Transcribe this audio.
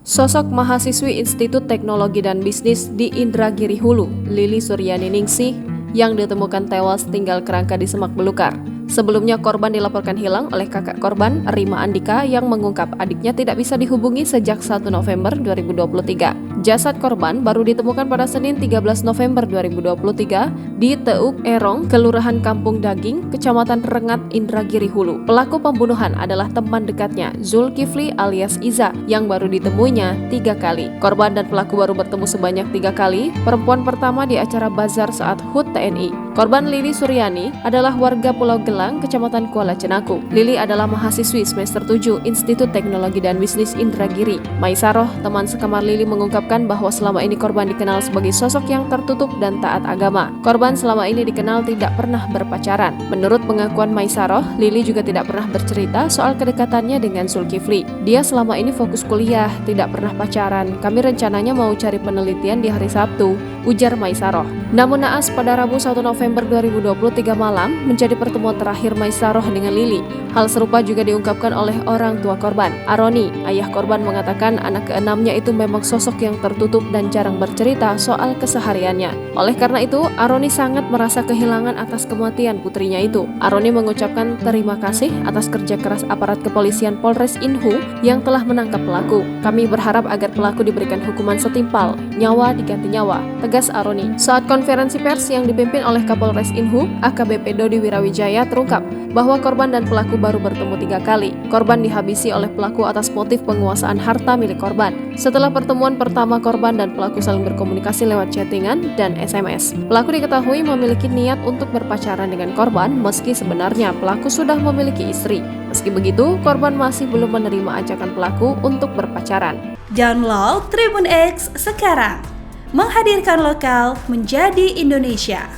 Sosok mahasiswi Institut Teknologi dan Bisnis di Indragiri Hulu, Lili Suryani Ningsih, yang ditemukan tewas tinggal kerangka di semak belukar. Sebelumnya korban dilaporkan hilang oleh kakak korban, Rima Andika, yang mengungkap adiknya tidak bisa dihubungi sejak 1 November 2023. Jasad korban baru ditemukan pada Senin 13 November 2023 di Teuk Erong, Kelurahan Kampung Daging, Kecamatan Rengat, Indragiri Hulu. Pelaku pembunuhan adalah teman dekatnya, Zulkifli alias Iza, yang baru ditemuinya 3 kali. Korban dan pelaku baru bertemu sebanyak 3 kali, perempuan pertama di acara bazar saat HUT TNI. Korban Lili Suryani adalah warga Pulau Gelang, Kecamatan Kuala Cenaku. Lili adalah mahasiswi semester 7 Institut Teknologi dan Bisnis Indragiri. Maisaroh, teman sekamar Lili, mengungkapkan bahwa selama ini korban dikenal sebagai sosok yang tertutup dan taat agama. Korban selama ini dikenal tidak pernah berpacaran. Menurut pengakuan Maisaroh, Lili juga tidak pernah bercerita soal kedekatannya dengan Zulkifli. Dia selama ini fokus kuliah, tidak pernah pacaran. Kami rencananya mau cari penelitian di hari Sabtu, ujar Maisaroh. Namun naas pada Rabu 1 November 2023 malam menjadi pertemuan terakhir Maisaroh dengan Lili. Hal serupa juga diungkapkan oleh orang tua korban. Aroni, ayah korban, mengatakan anak keenamnya itu memang sosok yang tertutup dan jarang bercerita soal kesehariannya. Oleh karena itu, Aroni sangat merasa kehilangan atas kematian putrinya itu. Aroni mengucapkan terima kasih atas kerja keras aparat kepolisian Polres Inhu yang telah menangkap pelaku. Kami berharap agar pelaku diberikan hukuman setimpal, nyawa diganti nyawa, tegas Aroni. Saat konferensi pers yang dipimpin oleh Kapolres Inhu, AKBP Dodi Wirawijaya, terungkap bahwa korban dan pelaku baru bertemu 3 kali. Korban dihabisi oleh pelaku atas motif penguasaan harta milik korban. Setelah pertemuan pertama, korban dan pelaku saling berkomunikasi lewat chattingan dan SMS. Pelaku diketahui memiliki niat untuk berpacaran dengan korban meski sebenarnya pelaku sudah memiliki istri. Meski begitu, korban masih belum menerima ajakan pelaku untuk berpacaran. Download Tribun X sekarang, menghadirkan lokal menjadi Indonesia.